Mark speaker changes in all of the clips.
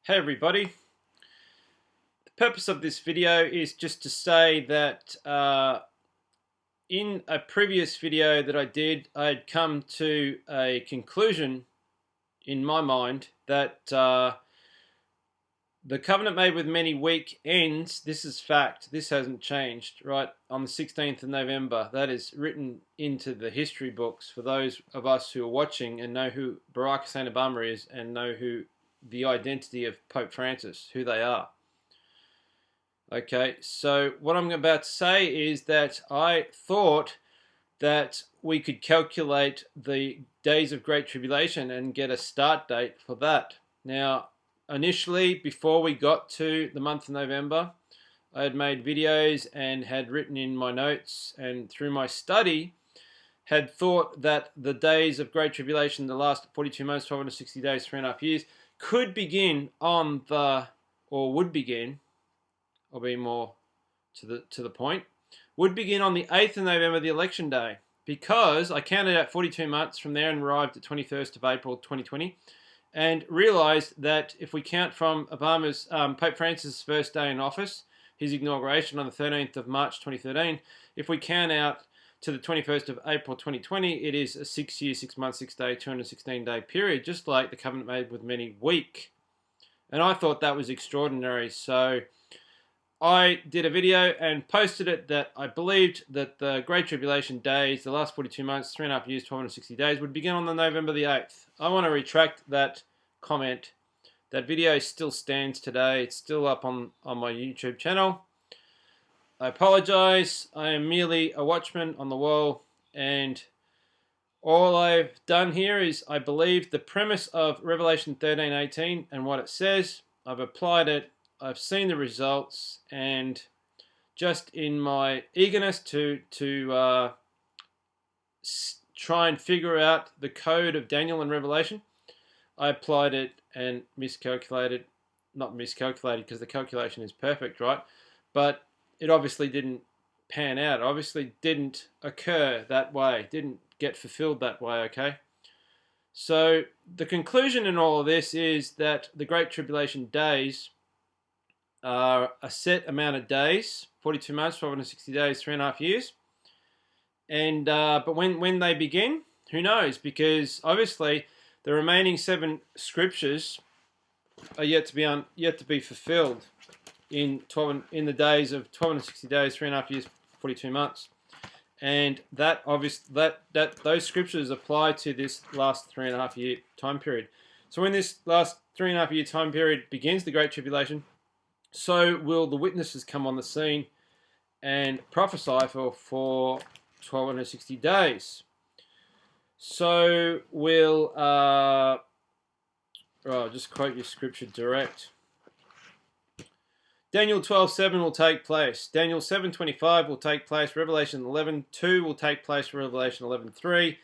Speaker 1: Hey everybody, the purpose of this video is just to say that in a previous video that I did, I had come to a conclusion in my mind that the covenant made with many weak ends. This is fact, this hasn't changed, right? On the 16th of November, that is written into the history books for those of us who are watching and know who Barack Hussein Obama is and know who the identity of Pope Francis, who they are. Okay, so what I'm about to say is that I thought that we could calculate the days of Great Tribulation and get a start date for that. Now, initially, before we got to the month of November, I had made videos and had written in my notes and through my study had thought that the days of Great Tribulation, the last 42 months, 1260 days, 3.5 years, could begin on the, or would begin, I'll be more to the point, would begin on the 8th of November, the election day, because I counted out 42 months from there and arrived at 21st of April 2020, and realized that if we count from Obama's, Pope Francis' first day in office, his inauguration on the 13th of March 2013, if we count out to the 21st of April 2020, it is a 6 year, 6 month, 6 day, 216 day period, just like the covenant made with many weak. And I thought that was extraordinary. So I did a video and posted it that I believed that the Great Tribulation days, the last 42 months, 3.5 years, 1260 days, would begin on the November the 8th. I want to retract that comment. That video still stands today. It's still up on my YouTube channel. I apologize. I am merely a watchman on the wall, and all I've done here is I believe the premise of Revelation 13:18 and what it says. I've applied it. I've seen the results, and just in my eagerness to try and figure out the code of Daniel and Revelation, I applied it and miscalculated. Not miscalculated, because the calculation is perfect, right? But it obviously didn't pan out. It obviously didn't occur that way. Didn't get fulfilled that way, okay? So the conclusion in all of this is that the Great Tribulation days are a set amount of days, 42 months, 1260 days, 3.5 years. And but when they begin, who knows? Because obviously the remaining 7 scriptures are yet to be fulfilled in the days of 1260 days, 3.5 years, 42 months. And that those scriptures apply to this last 3.5 year time period. So when this last 3.5 year time period begins, the Great Tribulation, so will the witnesses come on the scene and prophesy for 1260 days. So we'll I'll just quote your scripture direct. Daniel 12:7 will take place. Daniel 7:25 will take place. Revelation 11:2 will take place. Revelation 11:3.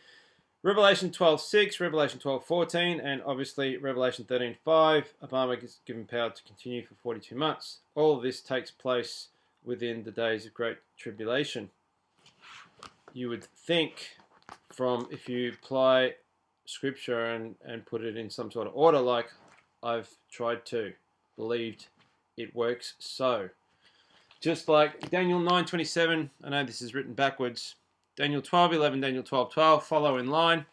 Speaker 1: Revelation 12:6, Revelation 12:14, and obviously Revelation 13:5. Obama is given power to continue for 42 months. All of this takes place within the days of Great Tribulation. You would think, from if you apply scripture and put it in some sort of order like I've tried to, believed it works so. Just like Daniel 9:27, I know this is written backwards, Daniel 12:11, Daniel 12:12 follow in line,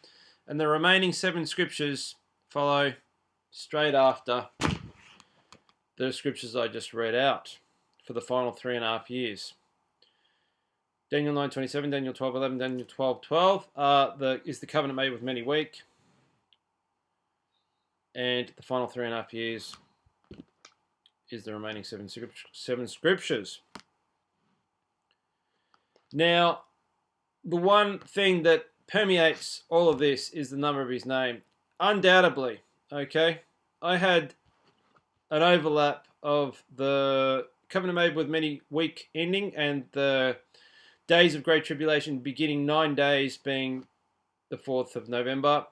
Speaker 1: and the remaining 7 scriptures follow straight after the scriptures I just read out for the final 3.5 years. Daniel 9:27, Daniel 12:11, Daniel 12:12 is the covenant made with many weak, and the final 3.5 years is the remaining 7 scriptures. Now, the one thing that permeates all of this is the number of his name. Undoubtedly, okay, I had an overlap of the covenant made with many weak ending and the days of Great Tribulation beginning 9 days being the 4th of November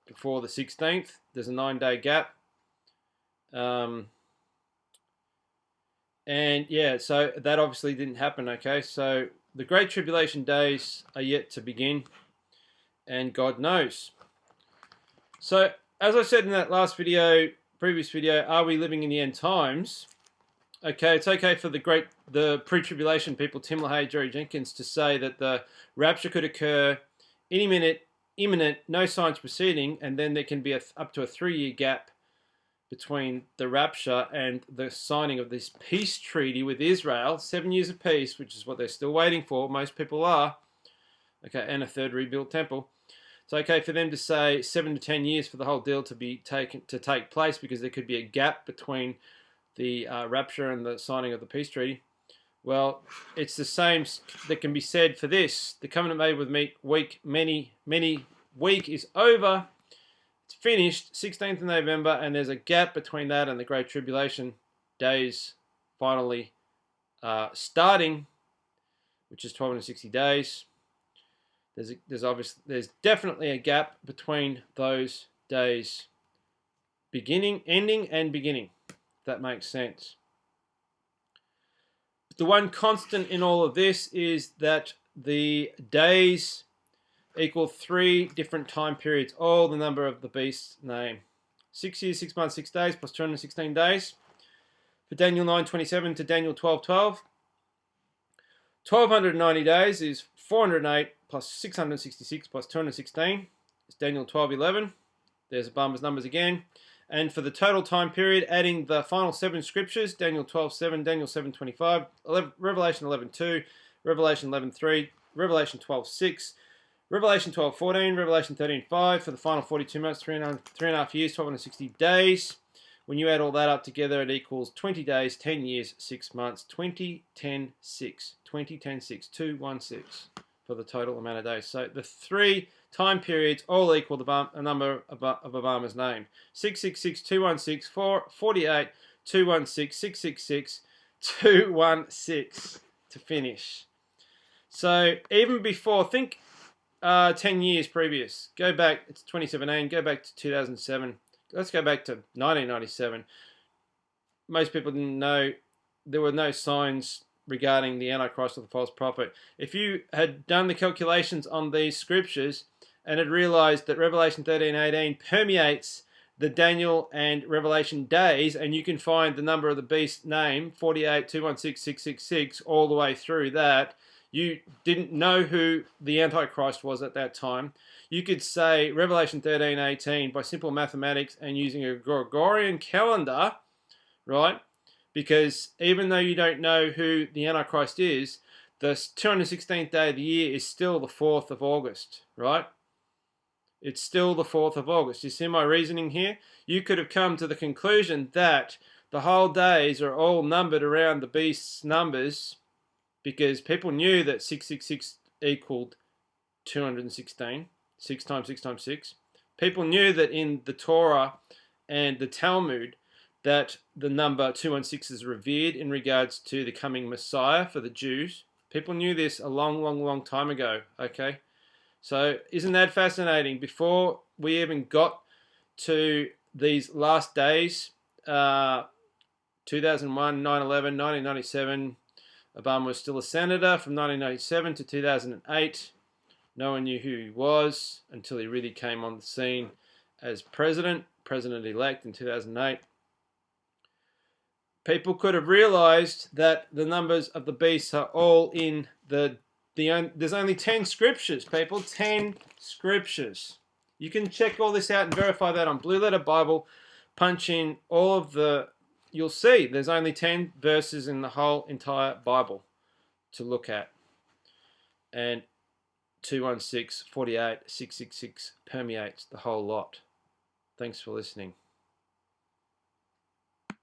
Speaker 1: before the 16th. There's a 9-day gap. And yeah, so that obviously didn't happen, okay? So the Great Tribulation days are yet to begin, and God knows. So, as I said in that last video, previous video, are we living in the end times? Okay, it's okay for the pre-tribulation people, Tim LaHaye, Jerry Jenkins, to say that the rapture could occur any minute, imminent, no signs preceding, and then there can be up to a 3-year gap between the rapture and the signing of this peace treaty with Israel. 7 years of peace, which is what they're still waiting for. Most people are. Okay, and a third rebuilt temple. It's okay for them to say 7 to 10 years for the whole deal to take place, because there could be a gap between the rapture and the signing of the peace treaty. Well, it's the same that can be said for this. The covenant made with me week is over. It's finished, 16th of November, and there's a gap between that and the Great Tribulation days finally starting, which is 1260 days. There's definitely a gap between those days, ending and beginning, if that makes sense. The one constant in all of this is that the days equal 3 different time periods, all the number of the beast's name. 6 years, 6 months, 6 days, plus 216 days. For Daniel 9:27 to Daniel 12:12. 1290 days is 408 plus 666 plus 216. It's Daniel 12:11. There's Obama's numbers again. And for the total time period, adding the final 7 scriptures, Daniel 12:7, Daniel 7:25, Revelation 11:2, Revelation 11:3, Revelation 12:6, Revelation 12:14, Revelation 13:5, for the final 42 months, 3.5 years, 1260 days. When you add all that up together, it equals 20 days, 10 years, 6 months, 20, 10, 6. 20, 10, 6, 216 for the total amount of days. So the 3 time periods all equal the number of Obama's name. 666, 216, 48, 216, 666, 216 to finish. So even before, think 10 years previous. Go back, it's 2017, go back to 2007. Let's go back to 1997. Most people didn't know, there were no signs regarding the Antichrist or the false prophet. If you had done the calculations on these scriptures and had realized that Revelation 13:18 permeates the Daniel and Revelation days, and you can find the number of the beast's name, 48, 216, 666, all the way through that, you didn't know who the Antichrist was at that time, you could say Revelation 13:18 by simple mathematics and using a Gregorian calendar, right? Because even though you don't know who the Antichrist is, the 216th day of the year is still the 4th of August, right? It's still the 4th of August. You see my reasoning here? You could have come to the conclusion that the whole days are all numbered around the beast's numbers, because people knew that 666 equaled 216, 6 times 6 times 6. People knew that in the Torah and the Talmud that the number 216 is revered in regards to the coming Messiah for the Jews. People knew this a long time ago, okay? So isn't that fascinating? Before we even got to these last days, 2001, 9/11, 1997, Obama was still a senator from 1997 to 2008. No one knew who he was until he really came on the scene as president-elect in 2008. People could have realized that the numbers of the beasts are all in there's only 10 scriptures, people. 10 scriptures. You can check all this out and verify that on Blue Letter Bible. Punch in all of you'll see there's only 10 verses in the whole entire Bible to look at. And 216, 48, 666 permeates the whole lot. Thanks for listening.